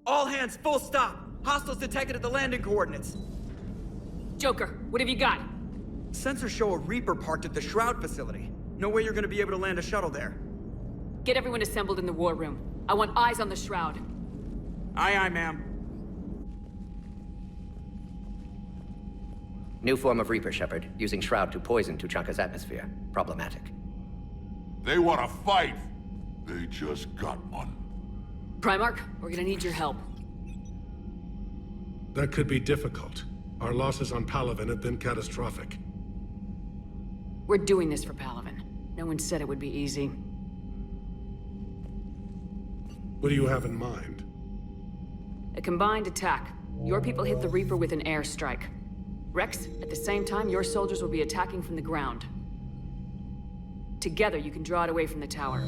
All hands, full stop! Hostiles detected at the landing coordinates. Joker, what have you got? Sensors show a Reaper parked at the Shroud facility. No way you're gonna be able to land a shuttle there. Get everyone assembled in the war room. I want eyes on the Shroud. Aye, ma'am. New form of Reaper, Shepard, using Shroud to poison Tuchanka's atmosphere. Problematic. They want to fight. They just got one. Primarch, we're gonna need your help. That could be difficult. Our losses on Palaven have been catastrophic. We're doing this for Palaven. No one said it would be easy. What do you have in mind? A combined attack. Your people hit the Reaper with an airstrike. Rex, at the same time, your soldiers will be attacking from the ground. Together, you can draw it away from the tower.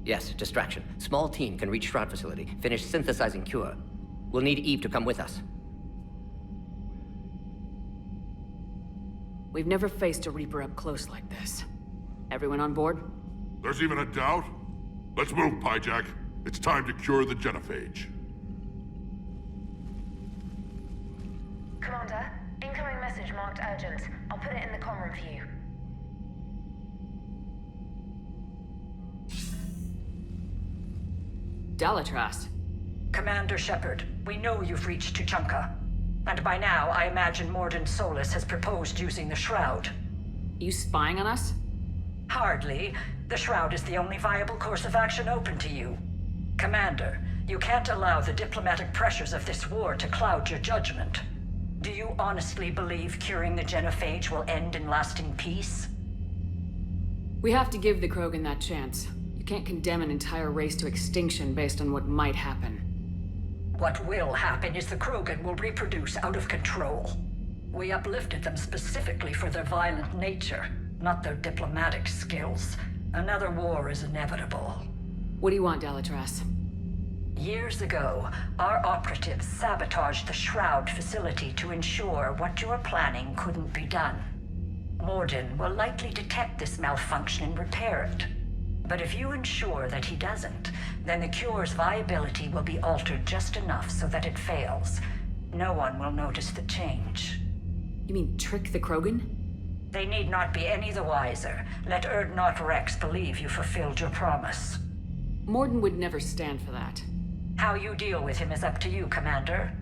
Yes, distraction. Small team can reach Shroud facility, finish synthesizing Cure. We'll need Eve to come with us. We've never faced a Reaper up close like this. Everyone on board? There's even a doubt? Let's move, Pyjak. It's time to cure the genophage. Commander, incoming message marked urgent. I'll put it in the comm room for you. Dalatras. Commander Shepard, we know you've reached Tuchanka. And by now, I imagine Mordin Solus has proposed using the Shroud. You spying on us? Hardly. The Shroud is the only viable course of action open to you. Commander, you can't allow the diplomatic pressures of this war to cloud your judgment. Do you honestly believe curing the genophage will end in lasting peace? We have to give the Krogan that chance. You can't condemn an entire race to extinction based on what might happen. What will happen is the Krogan will reproduce out of control. We uplifted them specifically for their violent nature, not their diplomatic skills. Another war is inevitable. What do you want, Dalatras? Years ago, our operatives sabotaged the Shroud facility to ensure what you were planning couldn't be done. Mordin will likely detect this malfunction and repair it. But if you ensure that he doesn't, then the cure's viability will be altered just enough so that it fails. No one will notice the change. You mean trick the Krogan? They need not be any the wiser. Let Urdnot Rex believe you fulfilled your promise. Mordin would never stand for that. How you deal with him is up to you, Commander.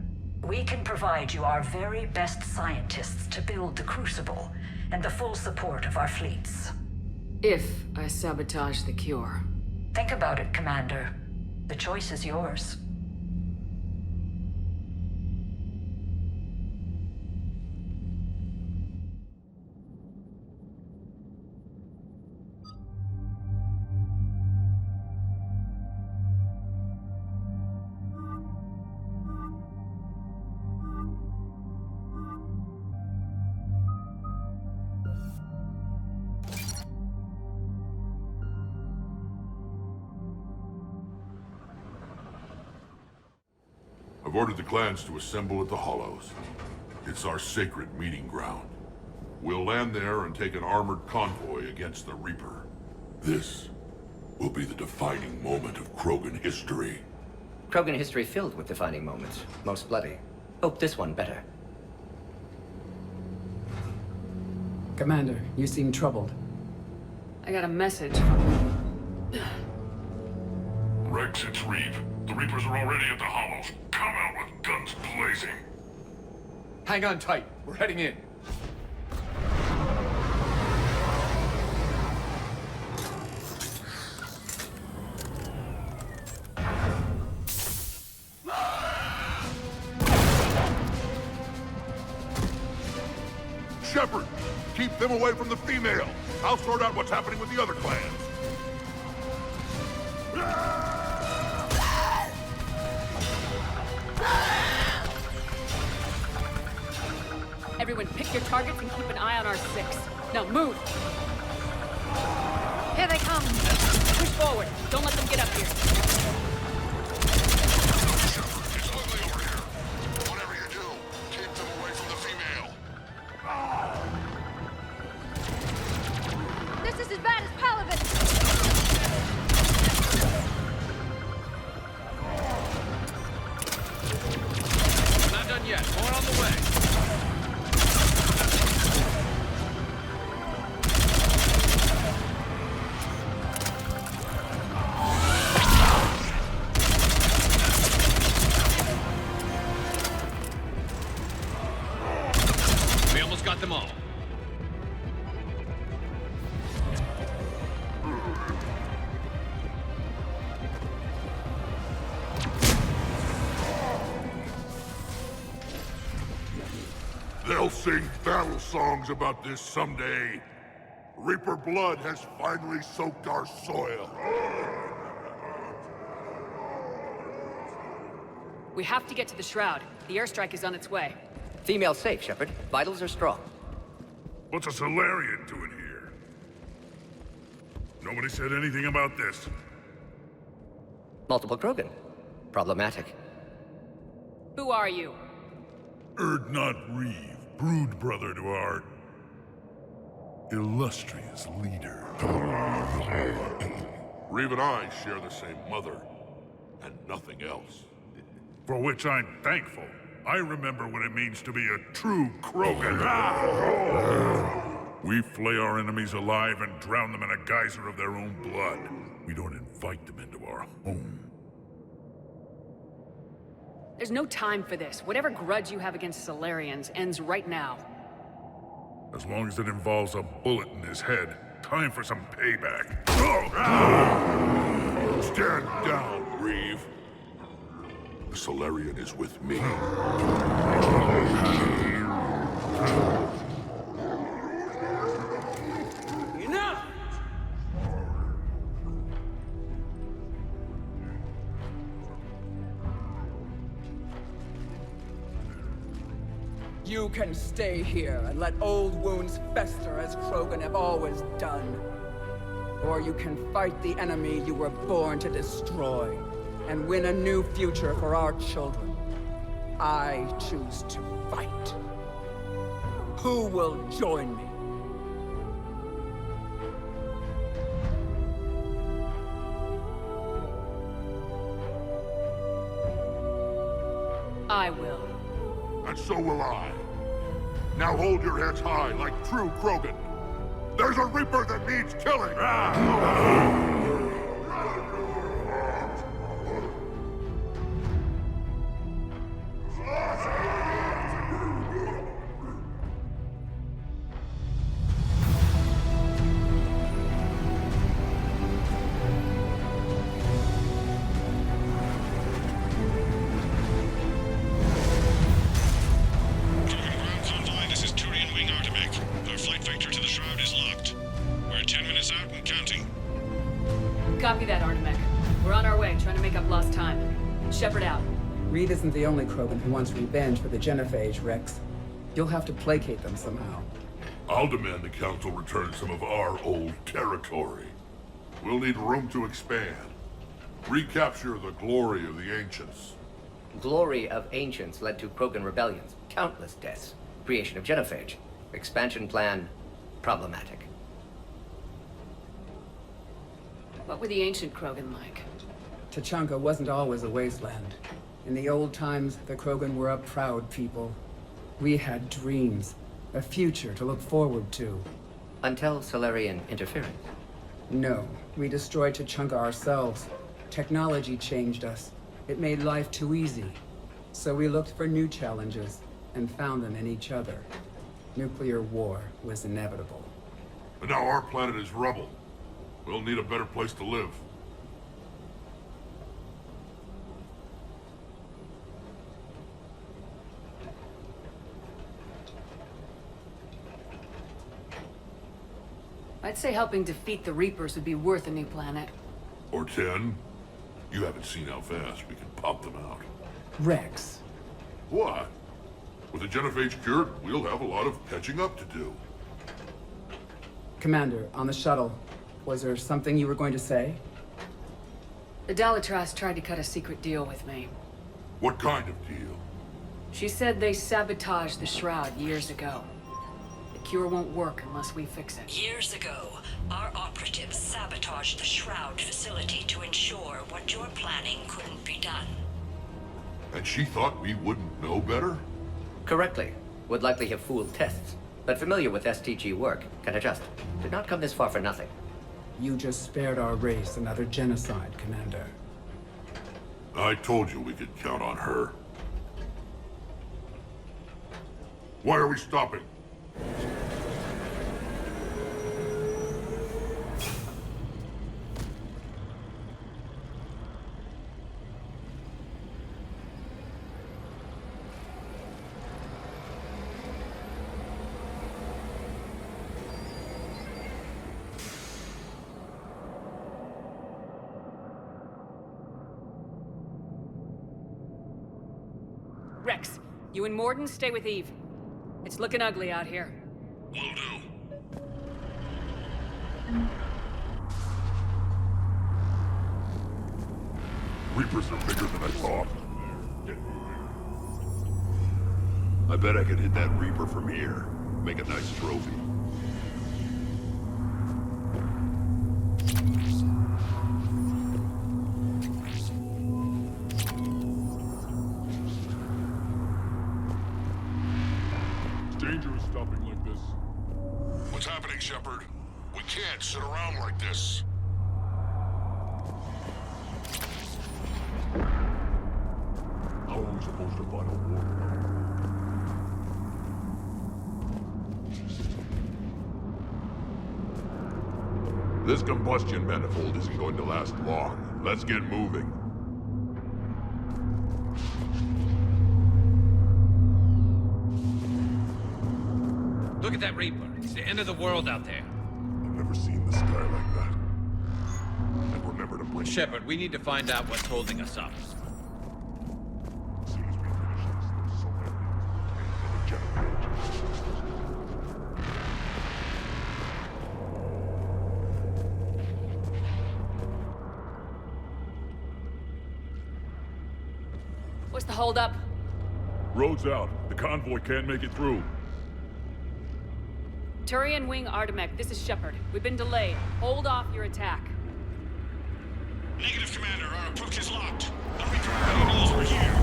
We can provide you our very best scientists to build the Crucible, and the full support of our fleets. If I sabotage the cure. Think about it, Commander. The choice is yours. I've ordered the clans to assemble at the Hollows. It's our sacred meeting ground. We'll land there and take an armored convoy against the Reaper. This will be the defining moment of Krogan history. Krogan history filled with defining moments, most bloody. Hope this one better. Commander, you seem troubled. I got a message. Rex, it's Reeve. The Reapers are already at the Hollows. Come out with guns blazing. Hang on tight. We're heading in. Shepard, keep them away from the female. I'll sort out what's happening with the other clans. Everyone pick your targets and keep an eye on our six. Now move! Here they come! Push forward. Don't let them get up here. It's ugly over here. Whatever you do, keep them away from the female. This is as bad as Palaven! They'll sing battle songs about this someday. Reaper blood has finally soaked our soil. We have to get to the Shroud. The airstrike is on its way. Female safe, Shepard. Vitals are strong. What's a Solarian doing here? Nobody said anything about this. Multiple Krogan. Problematic. Who are you? Urdnot Reeve, brood brother to our illustrious leader. Reeve and I share the same mother, and nothing else. For which I'm thankful. I remember what it means to be a true Krogan. We flay our enemies alive and drown them in a geyser of their own blood. We don't invite them into our home. There's no time for this. Whatever grudge you have against Solarians ends right now. As long as it involves a bullet in his head, time for some payback. Stand down, Reeve. The Solarian is with me. Enough! You can stay here and let old wounds fester as Krogan have always done. Or you can fight the enemy you were born to destroy, and win a new future for our children. I choose to fight. Who will join me? I will. And so will I. Now hold your heads high like true Krogan. There's a Reaper that needs killing! This is Turian Wing Artemec. Our flight vector to the Shroud is locked. We're 10 minutes out and counting. Copy that, Artemec. We're on our way, trying to make up lost time. Shepard out. Reed isn't the only Krogan who wants revenge for the Genophage, Rex. You'll have to placate them somehow. I'll demand the Council return some of our old territory. We'll need room to expand. Recapture the glory of the Ancients. Glory of Ancients led to Krogan rebellions, countless deaths, creation of Genophage. Expansion plan, problematic. What were the ancient Krogan like? Tuchanka wasn't always a wasteland. In the old times, the Krogan were a proud people. We had dreams, a future to look forward to. Until Solarian interference. No, we destroyed Tuchanka ourselves. Technology changed us. It made life too easy. So we looked for new challenges, and found them in each other. Nuclear war was inevitable. And now our planet is rubble. We'll need a better place to live. I'd say helping defeat the Reapers would be worth a new planet. Or 10. You haven't seen how fast we can pop them out. Rex. What? With the Genophage cured, we'll have a lot of catching up to do. Commander, on the shuttle, was there something you were going to say? The Dalitras tried to cut a secret deal with me. What kind of deal? She said they sabotaged the Shroud years ago. The cure won't work unless we fix it. Years ago, our operatives sabotaged the Shroud facility to ensure what you're planning couldn't be done. And she thought we wouldn't know better? Correctly. Would likely have fooled tests. But familiar with STG work, can adjust. Did not come this far for nothing. You just spared our race another genocide, Commander. I told you we could count on her. Why are we stopping? You and Mordin stay with Eve. It's looking ugly out here. Will do. Reapers are bigger than I thought. I bet I could hit that Reaper from here. Make a nice trophy. It's dangerous stopping like this. What's happening, Shepard? We can't sit around like this. How are we supposed to find a warrior? This combustion manifold isn't going to last long. Let's get moving. Look at that Reaper. It's the end of the world out there. I've never seen the sky like that. And remember to bring... Shepard, we need to find out what's holding us up. As soon as we finish this, there's so many another generation. What's the holdup? Road's out. The convoy can't make it through. Turian Wing Artemek, this is Shepard. We've been delayed. Hold off your attack. Negative, Commander. Our approach is locked. The Reaper already knows we're here.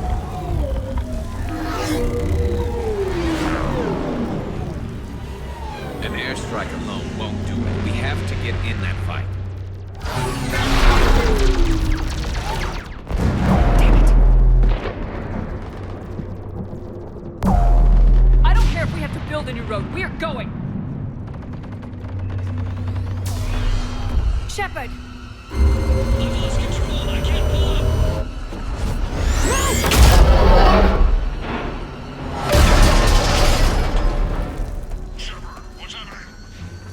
An airstrike alone won't do it. We have to get in that fight. Damn it! I don't care if we have to build a new road. We are going! Shepard! I've lost control. I can't pull up. Shepard, what's happening?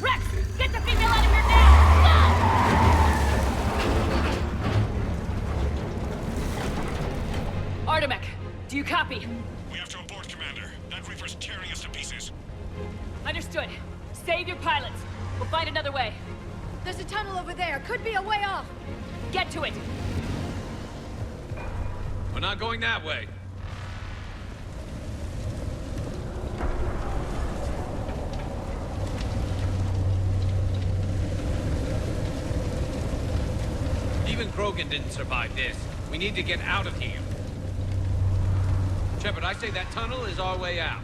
Rex! Get the female out of here now! Go! Artemek, do you copy? We have to abort, Commander. That Reaper's tearing us to pieces. Understood. Save your pilots. We'll find another way. There's a tunnel over there. Could be a way off. Get to it! We're not going that way. Even Krogan didn't survive this. We need to get out of here. Shepard, I say that tunnel is our way out.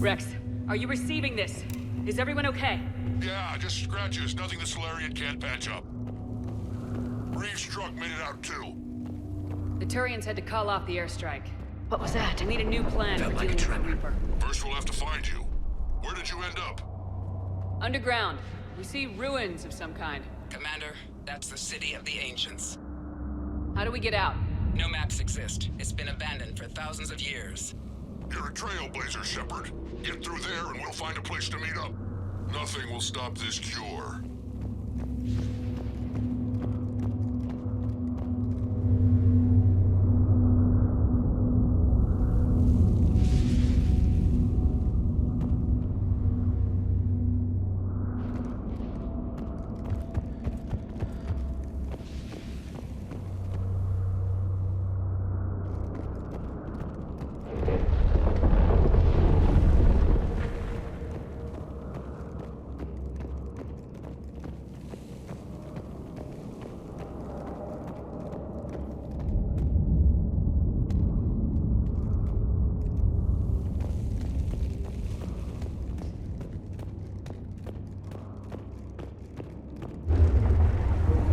Rex, are you receiving this? Is everyone okay? Yeah, just scratches. Nothing the Solarian can't patch up. Reeves' truck made it out too. The Turians had to call off the airstrike. What was that? We need a new plan Felt for like a dealing with the tremor. Reaper. First we'll have to find you. Where did you end up? Underground. We see ruins of some kind. Commander, that's the City of the Ancients. How do we get out? No maps exist. It's been abandoned for thousands of years. You're a trailblazer, Shepard. Get through there and we'll find a place to meet up. Nothing will stop this cure.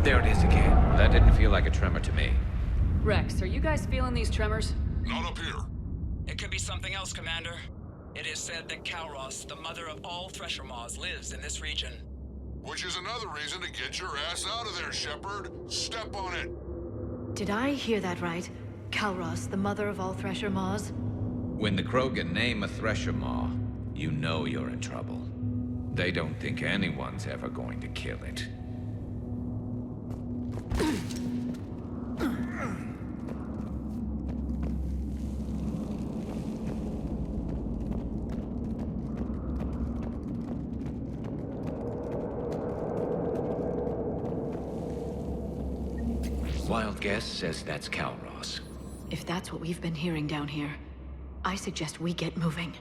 There it is again. That didn't feel like a tremor to me. Rex, are you guys feeling these tremors? Not up here. It could be something else, Commander. It is said that Kalros, the mother of all Thresher Maws, lives in this region. Which is another reason to get your ass out of there, Shepard. Step on it. Did I hear that right? Kalros, the mother of all Thresher Maws? When the Krogan name a Thresher Maw, you know you're in trouble. They don't think anyone's ever going to kill it. Wild guess says that's Kalros. If that's what we've been hearing down here, I suggest we get moving.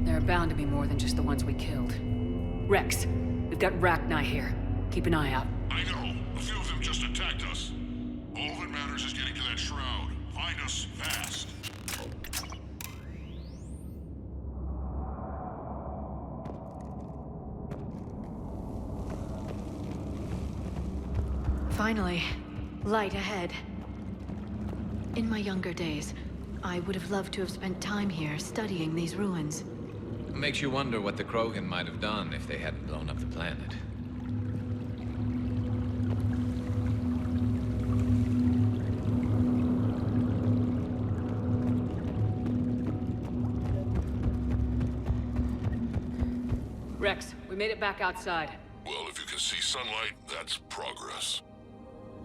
There are bound to be more than just the ones we killed. Rex, we've got Rachni here. Keep an eye out. I know. A few of them just attacked us. All that matters is getting to that shroud. Find us fast. Finally, light ahead. In my younger days, I would have loved to have spent time here studying these ruins. Makes you wonder what the Krogan might have done if they hadn't blown up the planet. Rex, we made it back outside. Well, if you can see sunlight, that's progress.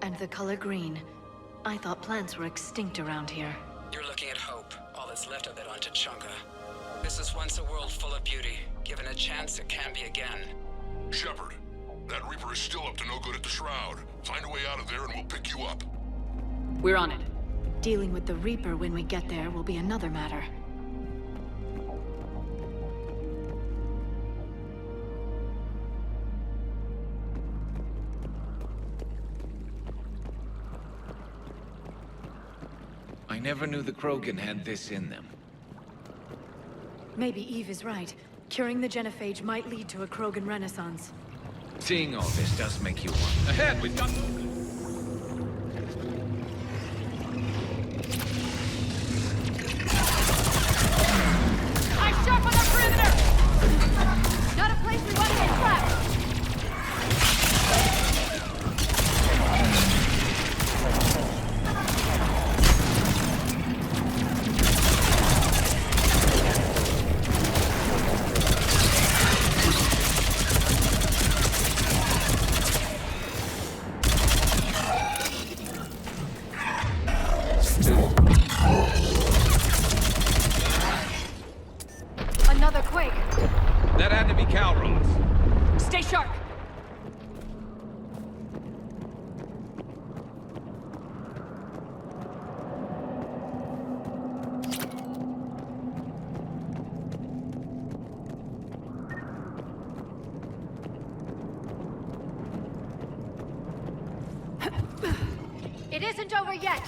And the color green. I thought plants were extinct around here. You're looking at hope, all that's left of it on Tuchanka. This is once a world full of beauty. Given a chance, it can be again. Shepard, that Reaper is still up to no good at the Shroud. Find a way out of there and we'll pick you up. We're on it. Dealing with the Reaper when we get there will be another matter. I never knew the Krogan had this in them. Maybe Eve is right. Curing the genophage might lead to a Krogan renaissance. Seeing all this does make you wonder. Ahead, we've got... Eyes sharp on the perimeter! Not a place we want to get trapped! Another quake! That had to be Kalros. Stay sharp! It isn't over yet!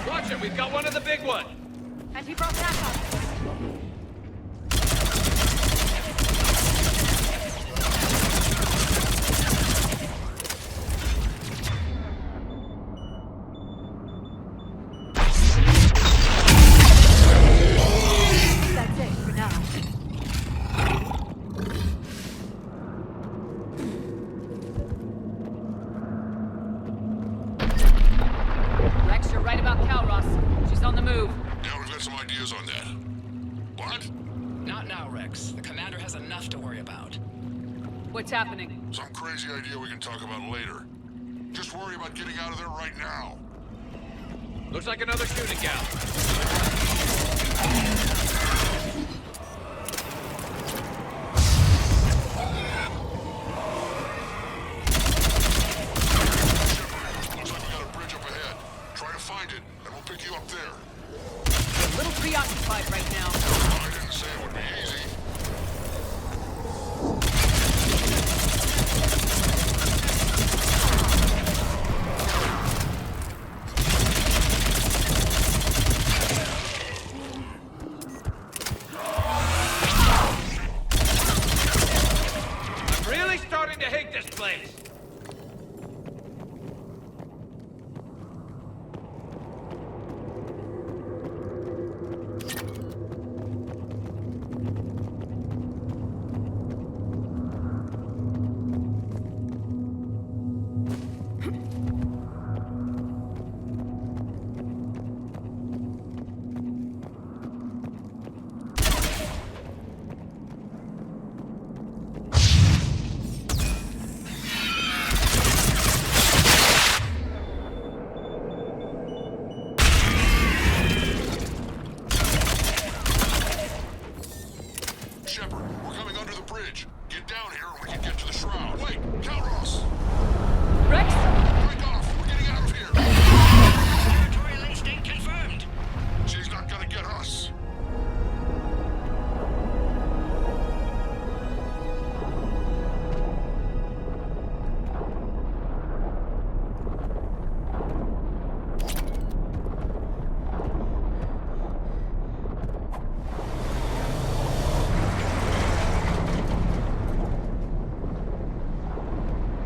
Watch it, we've got one of the big ones! And he brought backup! That's it for now. Rex, you're right about Kalros. She's on the move. Yeah, we've got some ideas on that. What? Not now, Rex. The commander has enough to worry about. What's happening? Some crazy idea we can talk about later. Just worry about getting out of there right now. Looks like another shooting gallery. A little preoccupied right now. I didn't say it would be easy. I'm really starting to hate this place. Shepard, we're coming under the bridge. Get down here and we can get to the shroud. Wait, Calros! Rex? Break off! We're getting out of here! Territorial instinct confirmed. She's not gonna get us.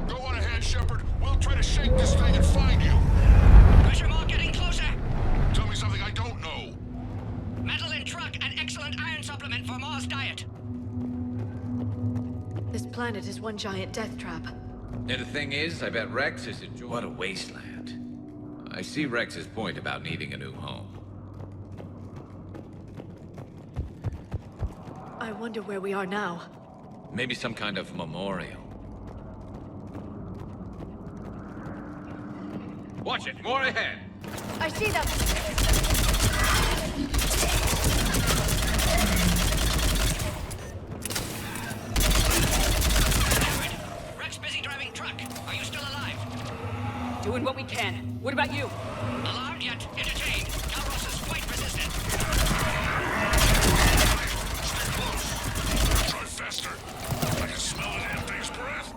Go on ahead, Shepard. We'll try to shake this thing and find you. Pressure Maw getting closer. Tell me something I don't know. Metal in truck and excellent iron supplement for Maw's diet. This planet is one giant death trap. And the thing is, I bet Rex is enjoying... What a wasteland. I see Rex's point about needing a new home. I wonder where we are now. Maybe some kind of memorial. Watch it, more ahead. I see them! Rex busy driving truck. Are you still alive? Doing what we can. What about you? Alarmed yet? Entertained. Calros is quite resistant. Stay close. Try faster. I can smell the damn thing's breath.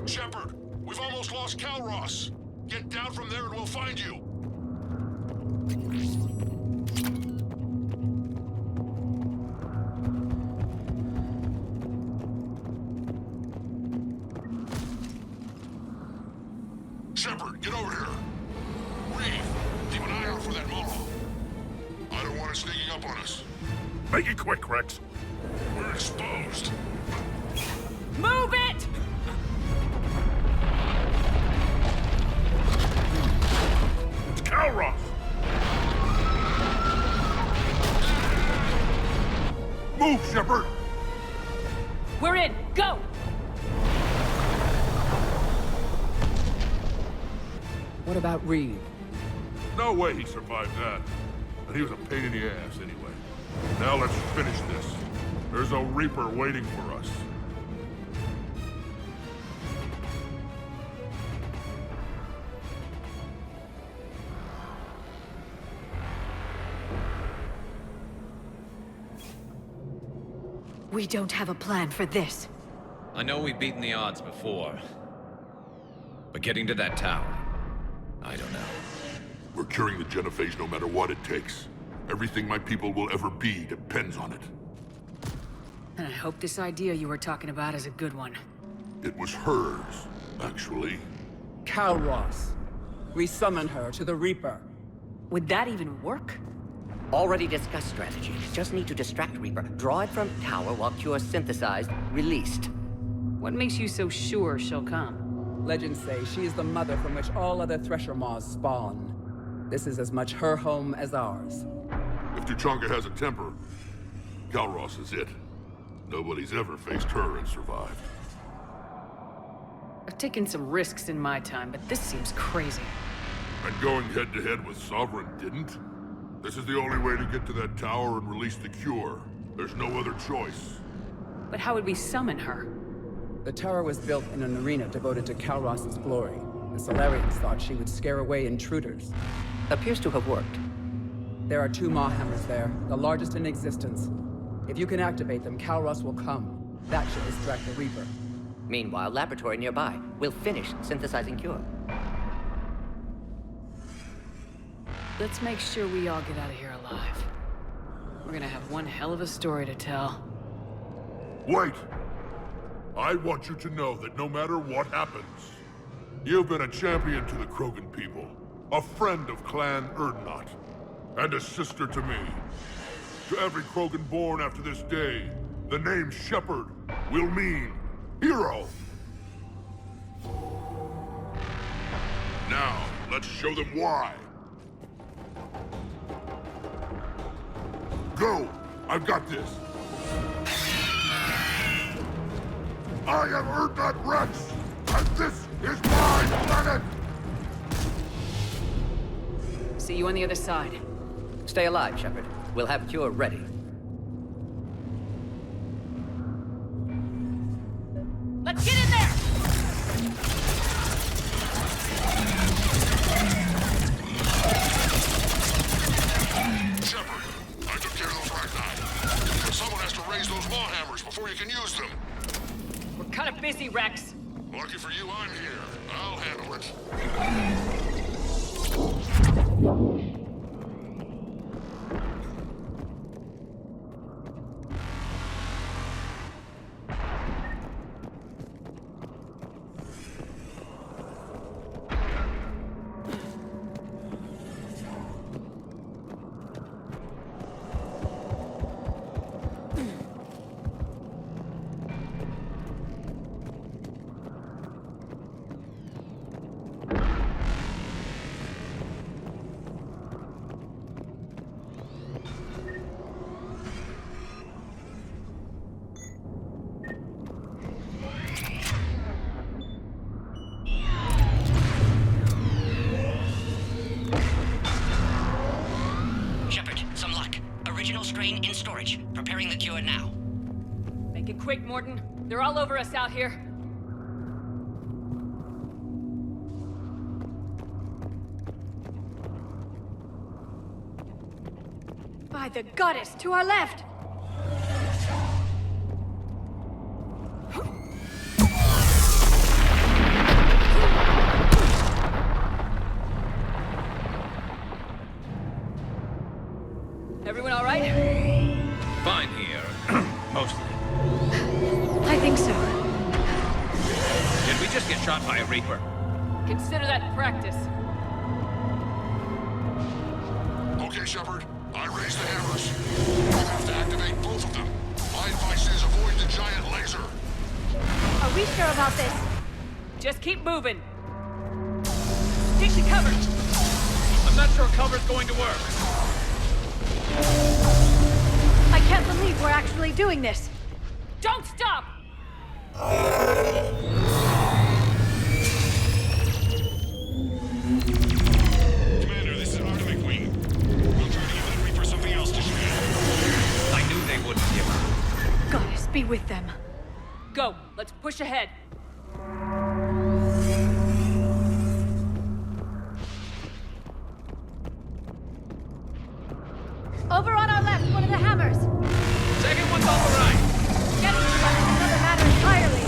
Shepard, we've almost lost Calros. Get down from there and we'll find you. Shepard, get over here. Reeve, keep an eye out for that Molo. I don't want it sneaking up on us. Make it quick, Rex. We're exposed. Move it! It's Calros! Move, Shepard! We're in. Go! What about Reeve? No way he survived that. But he was a pain in the ass anyway. Now let's finish this. There's a Reaper waiting for us. We don't have a plan for this. I know we've beaten the odds before. But But getting to that tower, I don't know. We're curing the genophage no matter what it takes. Everything my people will ever be depends on it. And I hope this idea you were talking about is a good one. It was hers, actually. Kalros. We summon her to the Reaper. Would that even work? Already discussed strategy. Just need to distract Reaper. Draw it from tower while Cure synthesized, released. What makes you so sure she'll come? Legends say she is the mother from which all other Thresher Maws spawn. This is as much her home as ours. If Tuchanka has a temper, Kalros is it. Nobody's ever faced her and survived. I've taken some risks in my time, but this seems crazy. And going head-to-head with Sovereign didn't? This is the only way to get to that tower and release the Cure. There's no other choice. But how would we summon her? The tower was built in an arena devoted to Kalros' glory. The Solarians thought she would scare away intruders. Appears to have worked. There are 2 Maw Hammers there, the largest in existence. If you can activate them, Kalros will come. That should distract the Reaper. Meanwhile, laboratory nearby. We'll finish synthesizing Cure. Let's make sure we all get out of here alive. We're gonna have one hell of a story to tell. Wait! I want you to know that no matter what happens, you've been a champion to the Krogan people, a friend of Clan Urdnot, and a sister to me. To every Krogan born after this day, the name Shepard will mean hero! Now, let's show them why. Go! I've got this! I am Urdnot Rex, and this is my planet! See you on the other side. Stay alive, Shepard. We'll have Cure ready. Let's get in there! Shepard, I took care of those Ragni. But someone has to raise those Maw Hammers before you can use them. We're kind of busy, Rex. Lucky for you, I'm here. I'll handle it. Strain in storage. Preparing the Cure now. Make it quick, Morton. They're all over us out here. By the goddess, to our left! Everyone all right? Fine here. Mostly. I think so. Did we just get shot by a Reaper? Consider that practice. Okay, Shepard. I raised the hammers. You have to activate both of them. My advice is avoid the giant laser. Are we sure about this? Just keep moving. Stick to cover. I'm not sure cover's going to work. I can't believe we're actually doing this. Don't stop! Commander, this is Artemic Wing. We'll try to give that Reaper something else to shoot at. I knew they wouldn't give up. Goddess, be with them. Go, let's push ahead. Over on our left, one of the hammers. Second one's on the right. Getting to us is another matter entirely.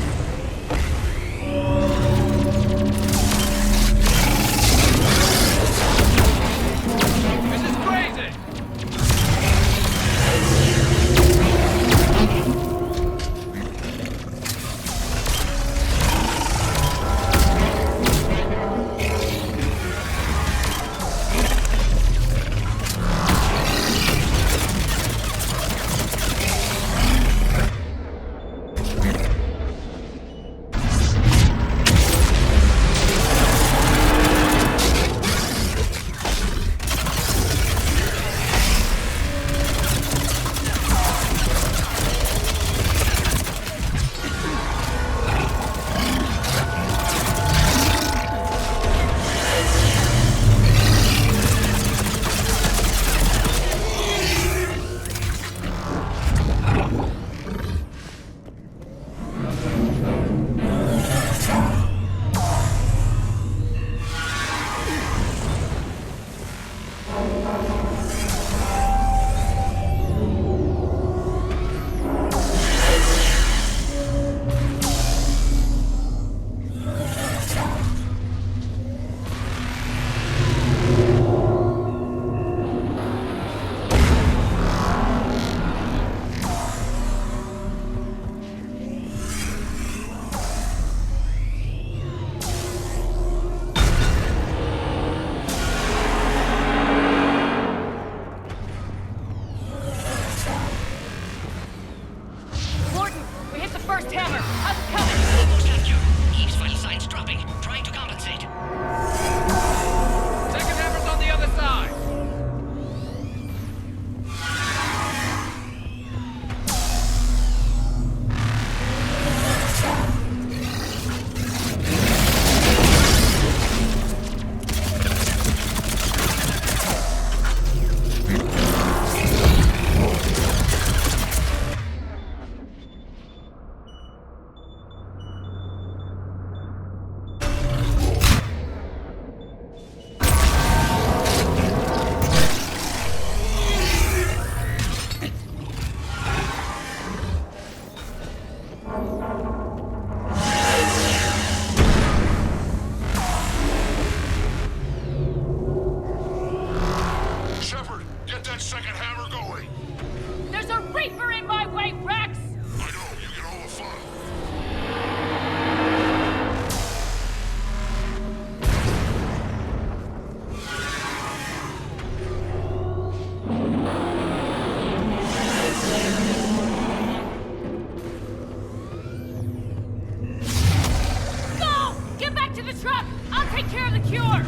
way, Rex! I know, you get all the fun. Go! Get back to the truck! I'll take care of the cure!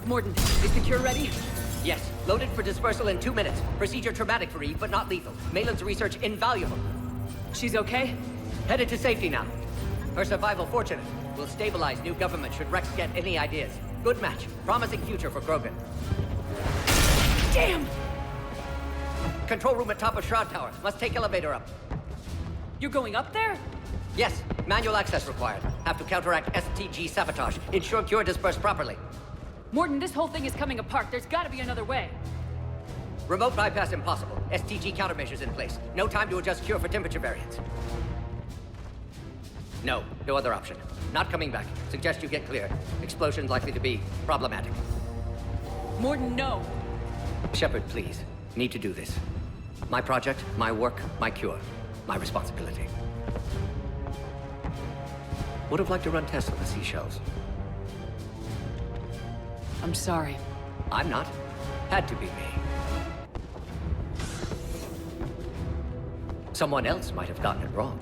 Mordin, is the cure ready? Yes, loaded for dispersal in 2 minutes. Procedure traumatic for Eve, but not lethal. Malin's research invaluable. She's okay? Headed to safety now. Her survival fortunate. Will stabilize new government should Rex get any ideas. Good match. Promising future for Krogan. Damn! Control room at top of Shroud Tower. Must take elevator up. You're going up there? Yes, manual access required. Have to counteract STG sabotage. Ensure cure dispersed properly. Mordin, this whole thing is coming apart. There's gotta be another way. Remote bypass impossible. STG countermeasures in place. No time to adjust cure for temperature variance. No other option. Not coming back. Suggest you get clear. Explosion likely to be problematic. Mordin, no. Shepard, please. Need to do this. My project, my work, my cure. My responsibility. Would have liked to run tests on the seashells. I'm sorry. I'm not. Had to be me. Someone else might have gotten it wrong.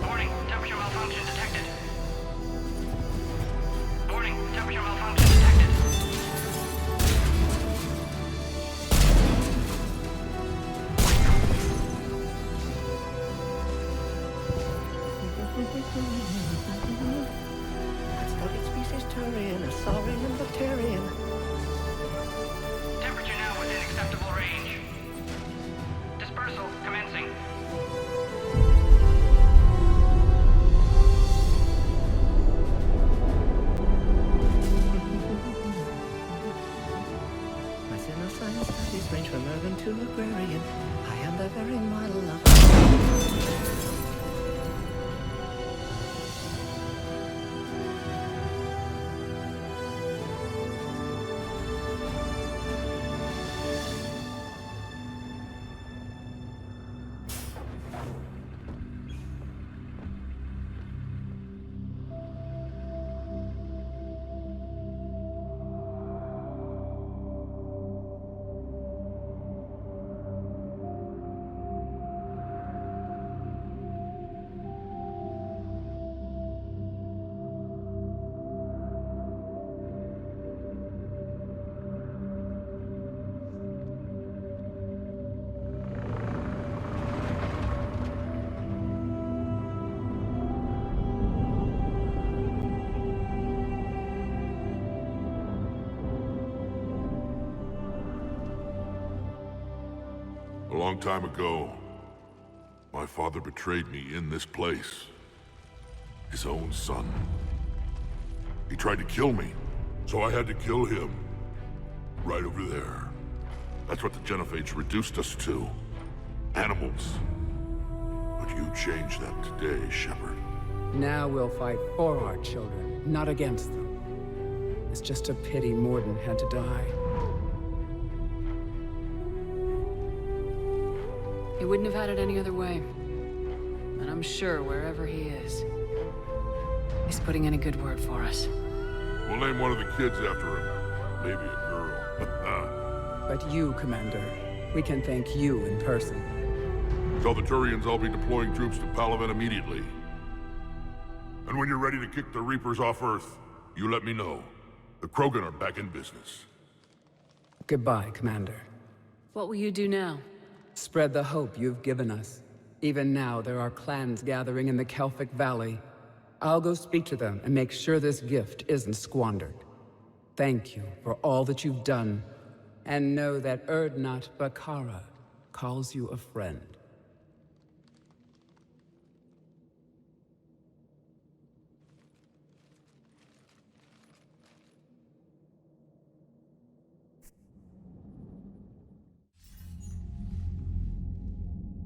Warning, temperature malfunction detected. Warning, temperature malfunction detected. Temperature now within acceptable range. Dispersal commencing. My science studies range from urban to agrarian. I am the very model of... A long time ago, my father betrayed me in this place. His own son. He tried to kill me, so I had to kill him. Right over there. That's what the Genophage reduced us to. Animals. But you changed that today, Shepard. Now we'll fight for our children, not against them. It's just a pity Mordin had to die. He wouldn't have had it any other way. And I'm sure wherever he is, he's putting in a good word for us. We'll name one of the kids after him. Maybe a girl. But you, Commander, we can thank you in person. Tell the Turians I'll be deploying troops to Palaven immediately. And when you're ready to kick the Reapers off Earth, you let me know. The Krogan are back in business. Goodbye, Commander. What will you do now? Spread the hope you've given us. Even now, there are clans gathering in the Kelphic Valley. I'll go speak to them and make sure this gift isn't squandered. Thank you for all that you've done, and know that Urdnot Bakara calls you a friend.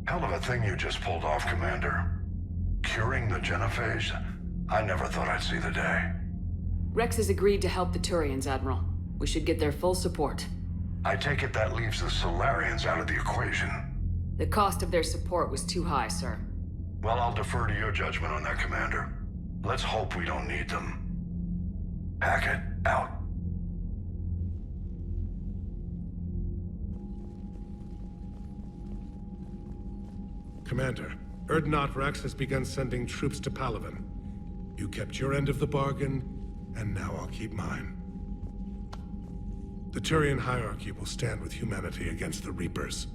Hell of a thing you just pulled off, Commander. Curing the Genophage? I never thought I'd see the day. Rex has agreed to help the Turians, Admiral. We should get their full support. I take it that leaves the Solarians out of the equation. The cost of their support was too high, sir. Well, I'll defer to your judgment on that, Commander. Let's hope we don't need them. Hackett, out. Commander, Urdnot Rex has begun sending troops to Palaven. You kept your end of the bargain, and now I'll keep mine. The Turian hierarchy will stand with humanity against the Reapers.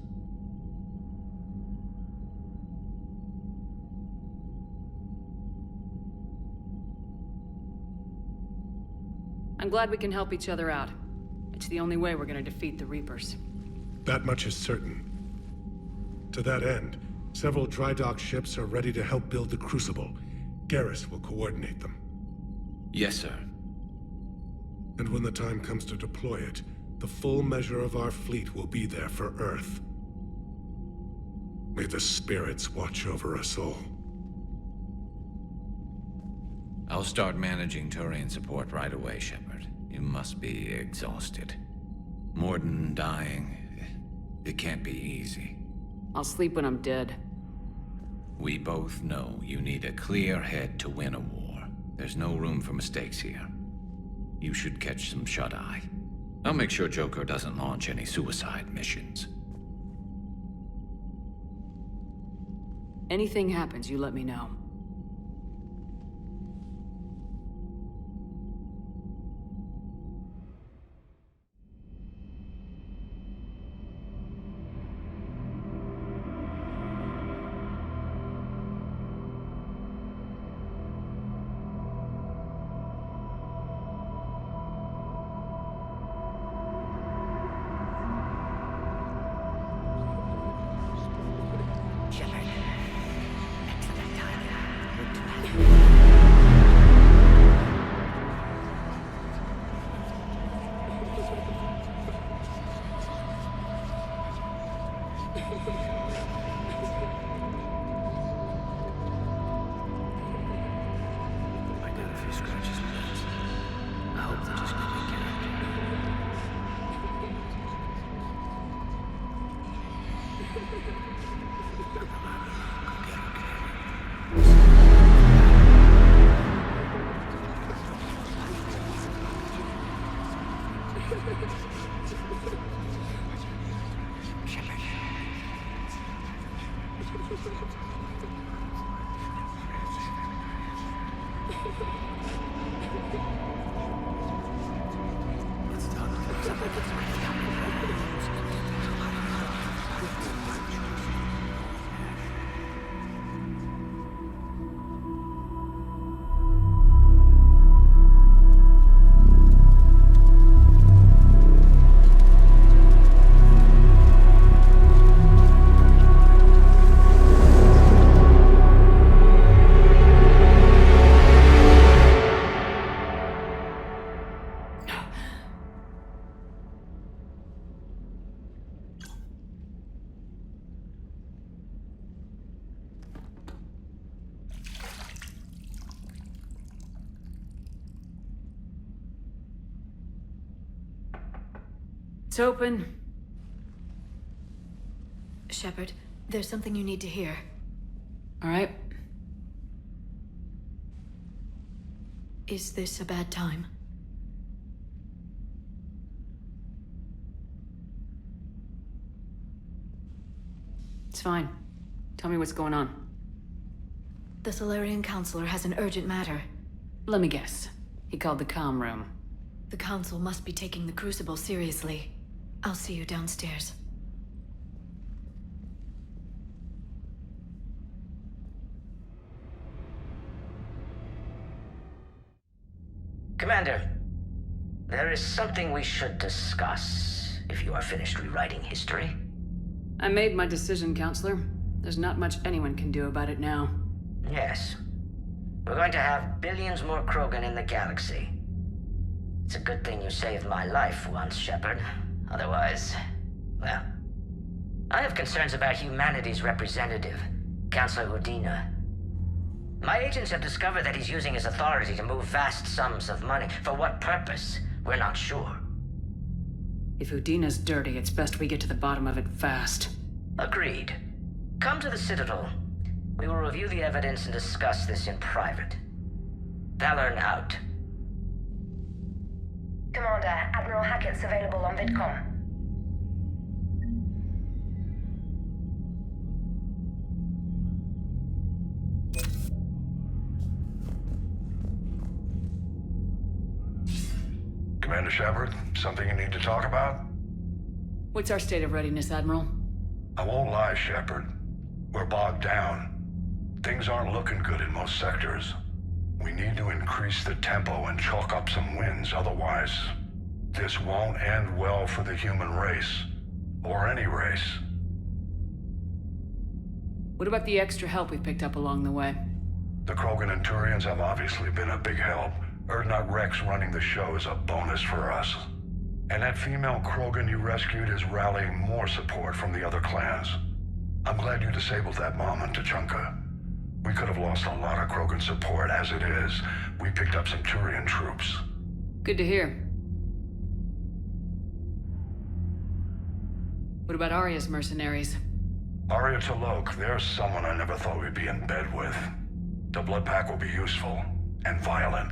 I'm glad we can help each other out. It's the only way we're gonna defeat the Reapers. That much is certain. To that end, several dry dock ships are ready to help build the Crucible. Garrus will coordinate them. Yes, sir. And when the time comes to deploy it, the full measure of our fleet will be there for Earth. May the spirits watch over us all. I'll start managing Turian support right away, Shepard. You must be exhausted. Mordin dying, it can't be easy. I'll sleep when I'm dead. We both know you need a clear head to win a war. There's no room for mistakes here. You should catch some shut-eye. I'll make sure Joker doesn't launch any suicide missions. Anything happens, you let me know. It's open. Shepard, there's something you need to hear. All right. Is this a bad time? It's fine. Tell me what's going on. The Solarian Counselor has an urgent matter. Let me guess. He called the comm room. The Council must be taking the Crucible seriously. I'll see you downstairs. Commander, there is something we should discuss, if you are finished rewriting history. I made my decision, Counselor. There's not much anyone can do about it now. Yes. We're going to have billions more Krogan in the galaxy. It's a good thing you saved my life once, Shepard. Otherwise, well... I have concerns about humanity's representative, Councilor Udina. My agents have discovered that he's using his authority to move vast sums of money. For what purpose? We're not sure. If Udina's dirty, it's best we get to the bottom of it fast. Agreed. Come to the Citadel. We will review the evidence and discuss this in private. Valorn out. Commander, Admiral Hackett's available on VidCom. Commander Shepard, something you need to talk about? What's our state of readiness, Admiral? I won't lie, Shepard. We're bogged down. Things aren't looking good in most sectors. We need to increase the tempo and chalk up some wins, otherwise, this won't end well for the human race. Or any race. What about the extra help we picked up along the way? The Krogan and Turians have obviously been a big help. Urdnot Rex running the show is a bonus for us. And that female Krogan you rescued is rallying more support from the other clans. I'm glad you disabled that bomb on Tuchanka. We could have lost a lot of Krogan support as it is. We picked up some Turian troops. Good to hear. What about Arya's mercenaries? Arya T'Loak, there's someone I never thought we'd be in bed with. The Blood Pack will be useful. And violent.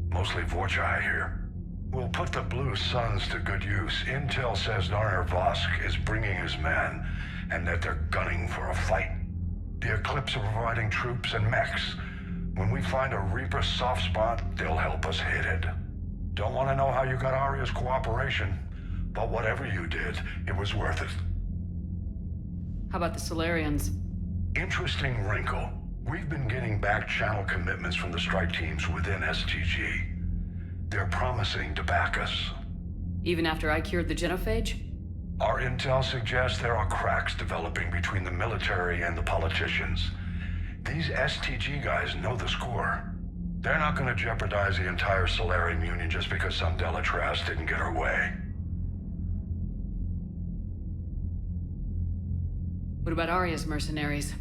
Mostly Vorchai here. We'll put the Blue Suns to good use. Intel says Narner Vosk is bringing his men, and that they're gunning for a fight. The Eclipse are providing troops and mechs. When we find a Reaper soft spot, they'll help us hit it. Don't want to know how you got Arya's cooperation, but whatever you did, it was worth it. How about the Solarians? Interesting wrinkle. We've been getting back-channel commitments from the strike teams within STG. They're promising to back us. Even after I cured the genophage? Our intel suggests there are cracks developing between the military and the politicians. These STG guys know the score. They're not going to jeopardize the entire Solarian Union just because some Delatras didn't get her way. What about Arya's mercenaries?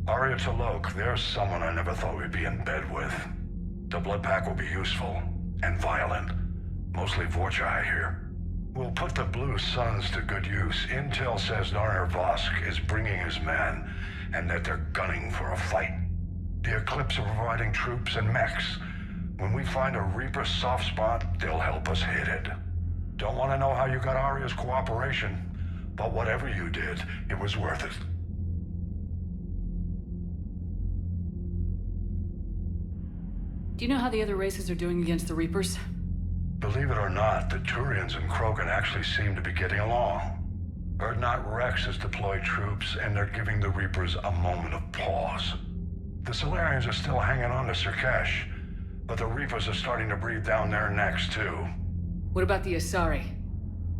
Arya T'Loak, there's someone I never thought we'd be in bed with. The Blood Pack will be useful. And violent. Mostly Vorchai here. We'll put the Blue Suns to good use. Intel says Narner Vosk is bringing his men, and that they're gunning for a fight. The Eclipse are providing troops and mechs. When we find a Reaper soft spot, they'll help us hit it. Don't want to know how you got Arya's cooperation, but whatever you did, it was worth it. Do you know how the other races are doing against the Reapers? Believe it or not, the Turians and Krogan actually seem to be getting along. Urdnot Rex has deployed troops, and they're giving the Reapers a moment of pause. The Solarians are still hanging on to Surkesh, but the Reapers are starting to breathe down their necks too. What about the Asari?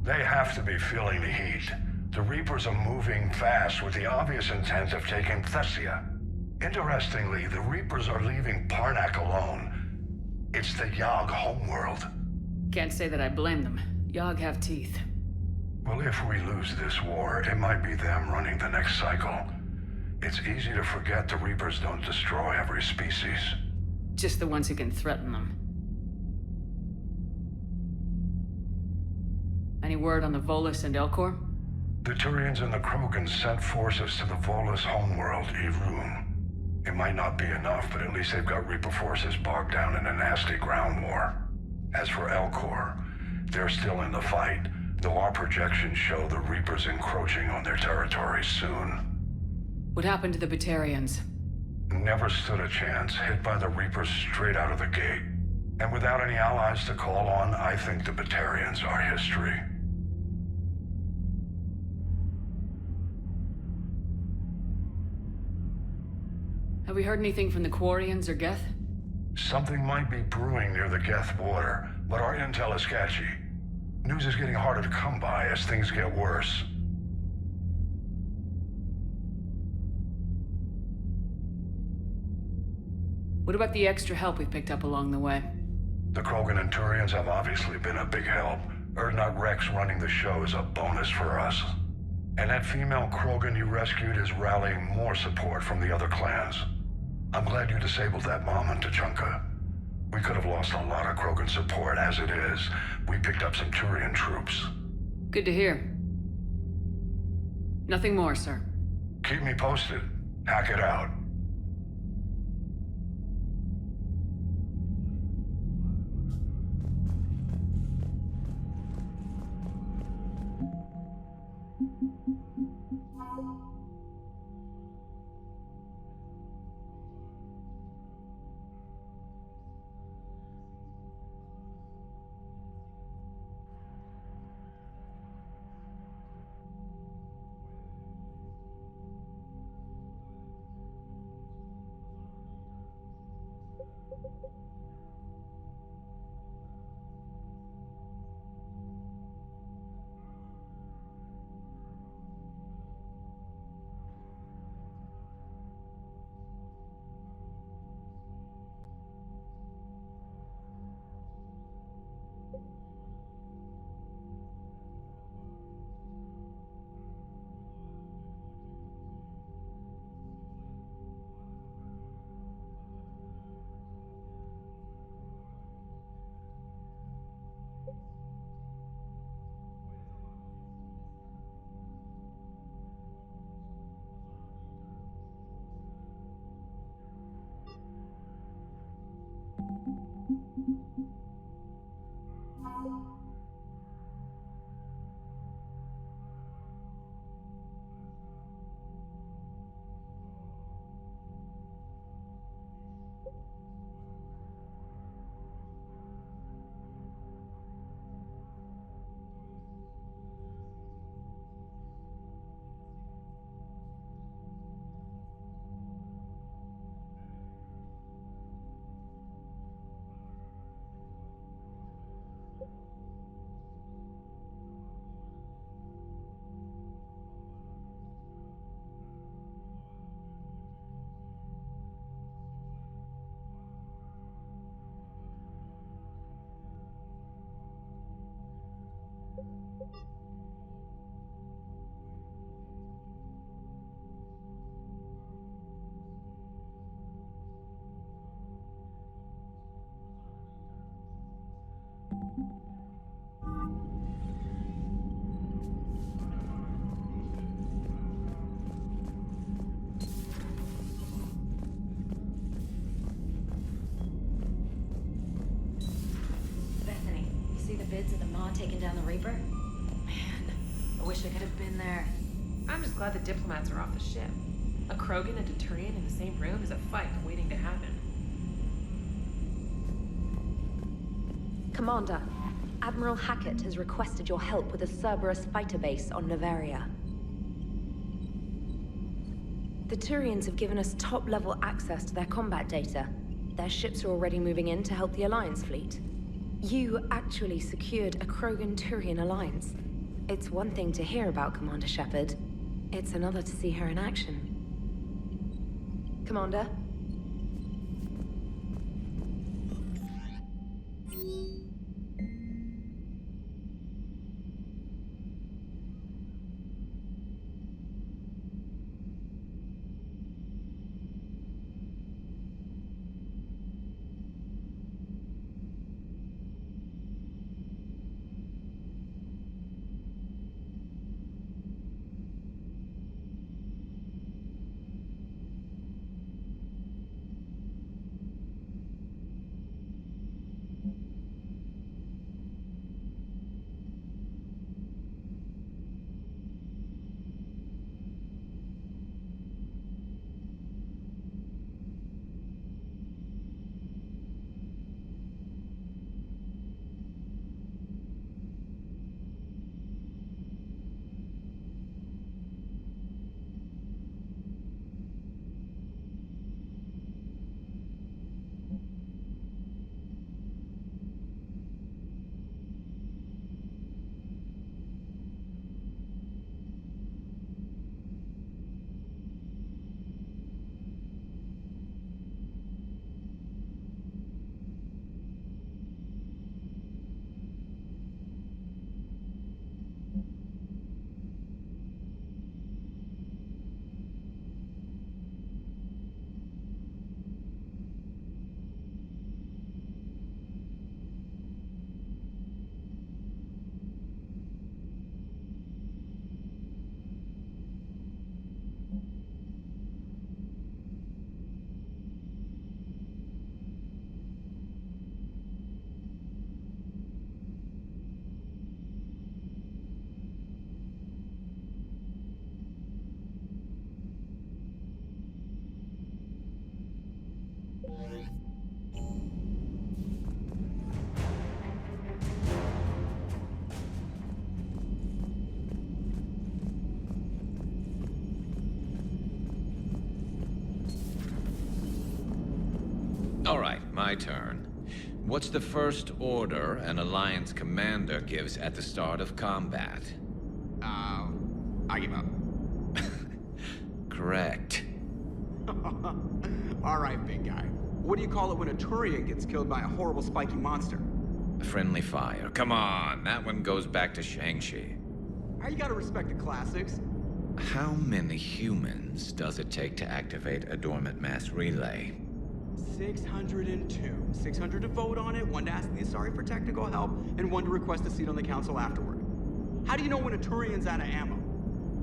They have to be feeling the heat. The Reapers are moving fast with the obvious intent of taking Thessia. Interestingly, the Reapers are leaving Parnak alone. It's the Yogg homeworld. Can't say that I blame them. Yogg have teeth. Well, if we lose this war, it might be them running the next cycle. It's easy to forget the Reapers don't destroy every species. Just the ones who can threaten them. Any word on the Volus and Elcor? The Turians and the Krogans sent forces to the Volus homeworld, Irun. It might not be enough, but at least they've got Reaper forces bogged down in a nasty ground war. As for Elcor, they're still in the fight, though our projections show the Reapers encroaching on their territory soon. What happened to the Batarians? Never stood a chance, hit by the Reapers straight out of the gate. And without any allies to call on, I think the Batarians are history. Have we heard anything from the Quarians or Geth? Something might be brewing near the Geth border, but our intel is sketchy. News is getting harder to come by as things get worse. What about the extra help we picked up along the way? The Krogan and Turians have obviously been a big help. Urdnot Rex running the show is a bonus for us. And that female Krogan you rescued is rallying more support from the other clans. I'm glad you disabled that mom in Tuchanka. We could have lost a lot of Krogan support as it is. We picked up some Turian troops. Good to hear. Nothing more, sir. Keep me posted. Hack it out. Bethany, you see the vids of the Maw taking down the Reaper? Man, I wish I could have been there. I'm just glad the diplomats are off the ship. A Krogan and a Turian in the same room is a fight waiting to happen. Commander, Admiral Hackett has requested your help with a Cerberus fighter base on Noveria. The Turians have given us top-level access to their combat data. Their ships are already moving in to help the Alliance fleet. You actually secured a Krogan-Turian alliance. It's one thing to hear about Commander Shepard. It's another to see her in action. Commander? my turn. What's the first order an Alliance commander gives at the start of combat? I give up. Correct. All right, big guy. What do you call it when a Turian gets killed by a horrible spiky monster? Friendly fire. Come on, that one goes back to Shang-Chi. You gotta respect the classics. How many humans does it take to activate a dormant mass relay? 602. 600 to vote on it, 1 to ask the Asari for technical help, and 1 to request a seat on the council afterward. How do you know when a Turian's out of ammo?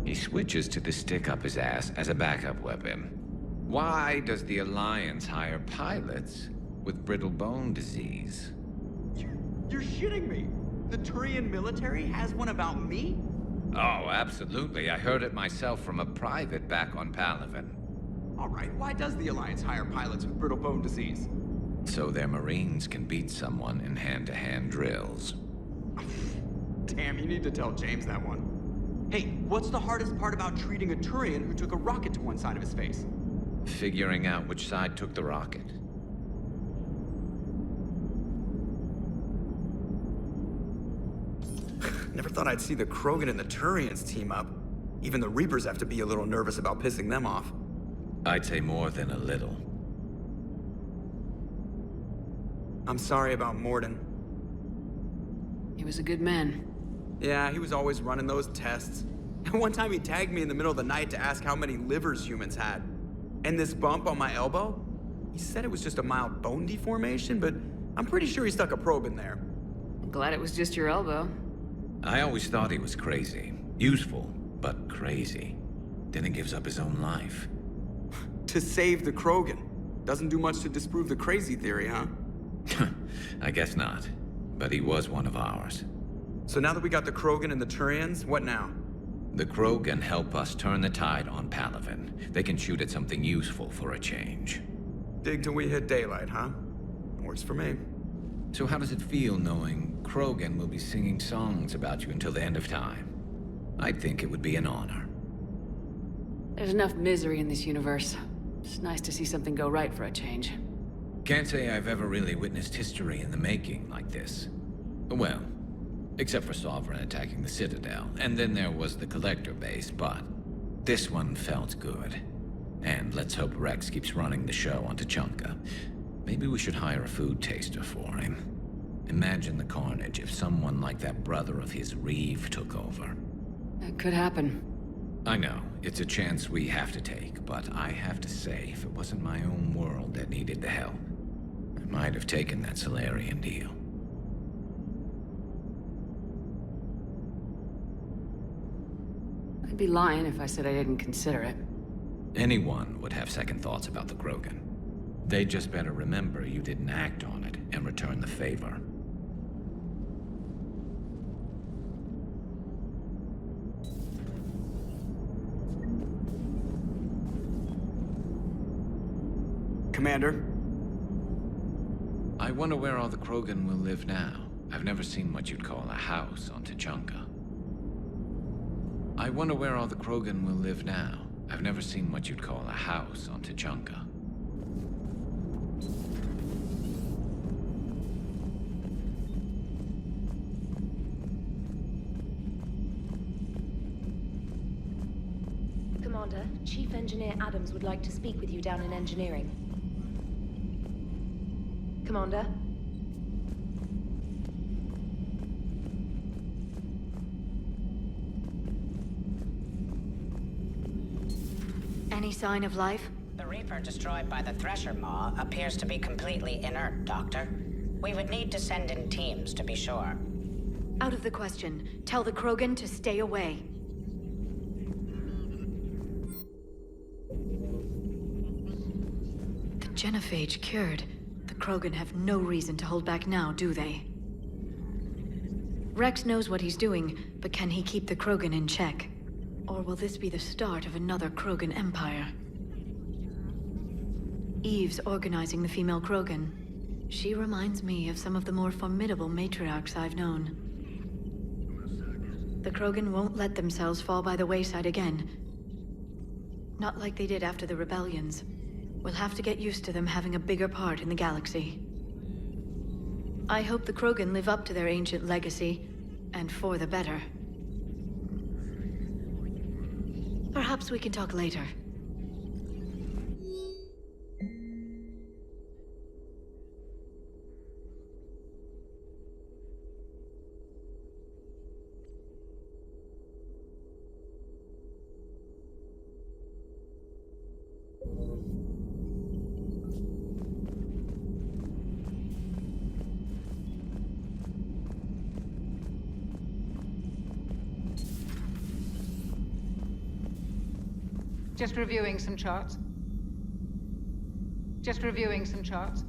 He switches to the stick up his ass as a backup weapon. Why does the Alliance hire pilots with brittle bone disease? You're shitting me! The Turian military has one about me? Oh, absolutely. I heard it myself from a private back on Palaven. All right, why does the Alliance hire pilots with brittle bone disease? So their Marines can beat someone in hand-to-hand drills. Damn, you need to tell James that one. Hey, what's the hardest part about treating a Turian who took a rocket to one side of his face? Figuring out which side took the rocket. Never thought I'd see the Krogan and the Turians team up. Even the Reapers have to be a little nervous about pissing them off. I'd say more than a little. I'm sorry about Mordin. He was a good man. Yeah, he was always running those tests. And one time he tagged me in the middle of the night to ask how many livers humans had. And this bump on my elbow? He said it was just a mild bone deformation, but I'm pretty sure he stuck a probe in there. I'm glad it was just your elbow. I always thought he was crazy. Useful, but crazy. Then he gives up his own life. To save the Krogan. Doesn't do much to disprove the crazy theory, huh? I guess not. But he was one of ours. So now that we got the Krogan and the Turians, what now? The Krogan help us turn the tide on Palaven. They can shoot at something useful for a change. Dig till we hit daylight, huh? Works for me. So how does it feel knowing Krogan will be singing songs about you until the end of time? I think it would be an honor. There's enough misery in this universe. It's nice to see something go right for a change. Can't say I've ever really witnessed history in the making like this. Well, except for Sovereign attacking the Citadel, and then there was the Collector base, but this one felt good. And let's hope Rex keeps running the show on Tuchanka. Maybe we should hire a food taster for him. Imagine the carnage if someone like that brother of his, Reeve, took over. That could happen. I know, it's a chance we have to take, but I have to say, if it wasn't my own world that needed the help, I might have taken that Salarian deal. I'd be lying if I said I didn't consider it. Anyone would have second thoughts about the Krogan. They just better remember you didn't act on it and return the favor. Commander? I wonder where all the Krogan will live now. I've never seen what you'd call a house on Tuchanka. I wonder where all the Krogan will live now. I've never seen what you'd call a house on Tuchanka. Commander, Chief Engineer Adams would like to speak with you down in engineering. Commander? Any sign of life? The Reaper destroyed by the Thresher Maw appears to be completely inert, Doctor. We would need to send in teams to be sure. Out of the question. Tell the Krogan to stay away. The Genophage cured. The Krogan have no reason to hold back now, do they? Rex knows what he's doing, but can he keep the Krogan in check? Or will this be the start of another Krogan empire? Eve's organizing the female Krogan. She reminds me of some of the more formidable matriarchs I've known. The Krogan won't let themselves fall by the wayside again. Not like they did after the rebellions. We'll have to get used to them having a bigger part in the galaxy. I hope the Krogan live up to their ancient legacy, and for the better. Perhaps we can talk later. Just reviewing some charts. Just reviewing some charts.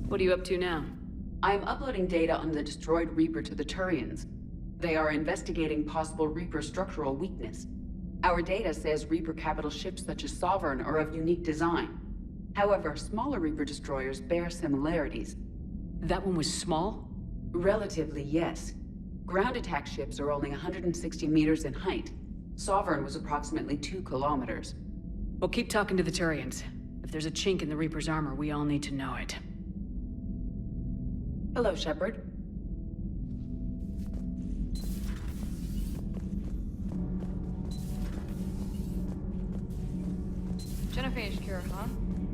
What are you up to now? I am uploading data on the destroyed Reaper to the Turians. They are investigating possible Reaper structural weakness. Our data says Reaper capital ships such as Sovereign are of unique design. However, smaller Reaper destroyers bear similarities. That one was small? Relatively, yes. Ground attack ships are only 160 meters in height. Sovereign was approximately 2 kilometers. Well, keep talking to the Turians. If there's a chink in the Reaper's armor, we all need to know it. Hello, Shepard. Genophage cure, huh?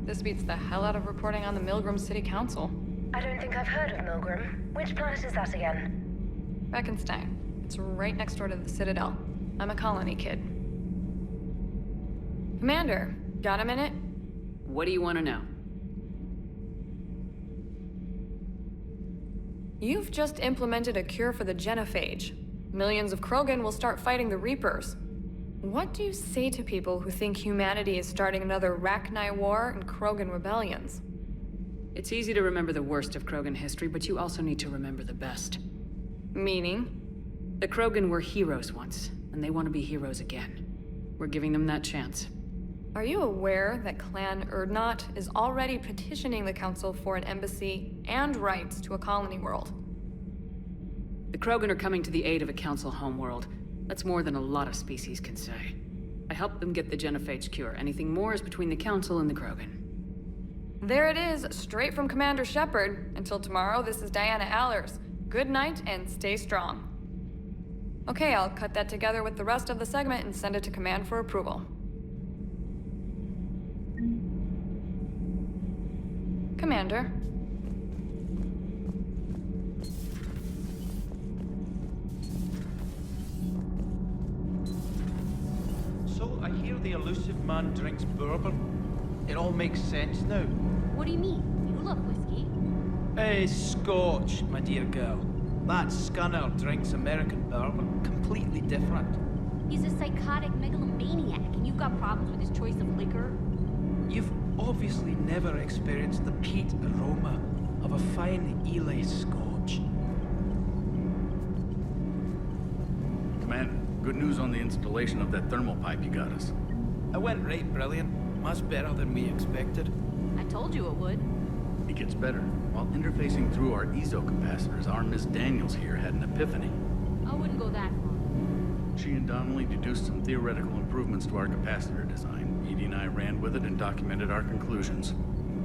This beats the hell out of reporting on the Milgram City Council. I don't think I've heard of Milgram. Which planet is that again? Beckenstein. It's right next door to the Citadel. I'm a colony kid. Commander, got a minute? What do you want to know? You've just implemented a cure for the genophage. Millions of Krogan will start fighting the Reapers. What do you say to people who think humanity is starting another Rachni War and Krogan rebellions? It's easy to remember the worst of Krogan history, but you also need to remember the best. Meaning? The Krogan were heroes once, and they want to be heroes again. We're giving them that chance. Are you aware that Clan Urdnot is already petitioning the Council for an embassy and rights to a colony world? The Krogan are coming to the aid of a Council homeworld. That's more than a lot of species can say. I helped them get the genophage cure. Anything more is between the Council and the Krogan. There it is, straight from Commander Shepard. Until tomorrow, this is Diana Allers. Good night and stay strong. Okay, I'll cut that together with the rest of the segment and send it to Command for approval. Commander. So, I hear the elusive man drinks bourbon. It all makes sense now. What do you mean? You love whiskey. Hey, Scotch, my dear girl. That Scunner drinks American bourbon. Completely different. He's a psychotic megalomaniac, and you've got problems with his choice of liquor? You've obviously never experienced the peat aroma of a fine Ely Scotch. Commander, good news on the installation of that thermal pipe you got us. It went right brilliant. Much better than we expected. I told you it would. It gets better. While interfacing through our ezo capacitors, our Miss Daniels here had an epiphany. I wouldn't go that far. She and Donnelly deduced some theoretical improvements to our capacitor design. Edie and I ran with it and documented our conclusions.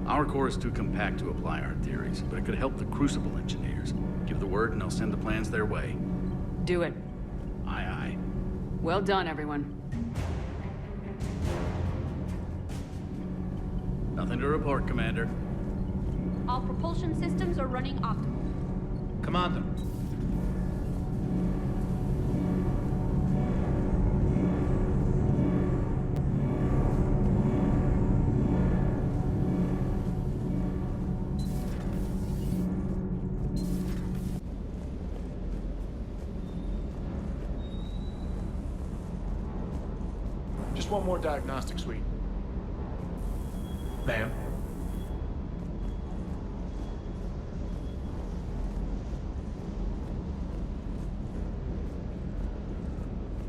Our core is too compact to apply our theories, but it could help the Crucible engineers. Give the word and I'll send the plans their way. Do it. Aye, aye. Well done, everyone. Nothing to report, Commander. All propulsion systems are running optimal. Commander. Just one more diagnostic suite. Ma'am.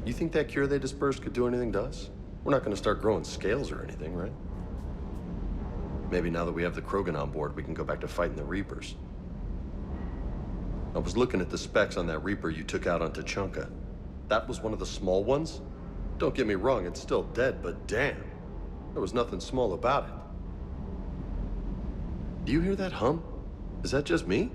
You think that cure they dispersed could do anything to us? We're not gonna start growing scales or anything, right? Maybe now that we have the Krogan on board, we can go back to fighting the Reapers. I was looking at the specs on that Reaper you took out on Tuchanka. That was one of the small ones? Don't get me wrong, it's still dead, but damn. There was nothing small about it. Do you hear that hum? Is that just me?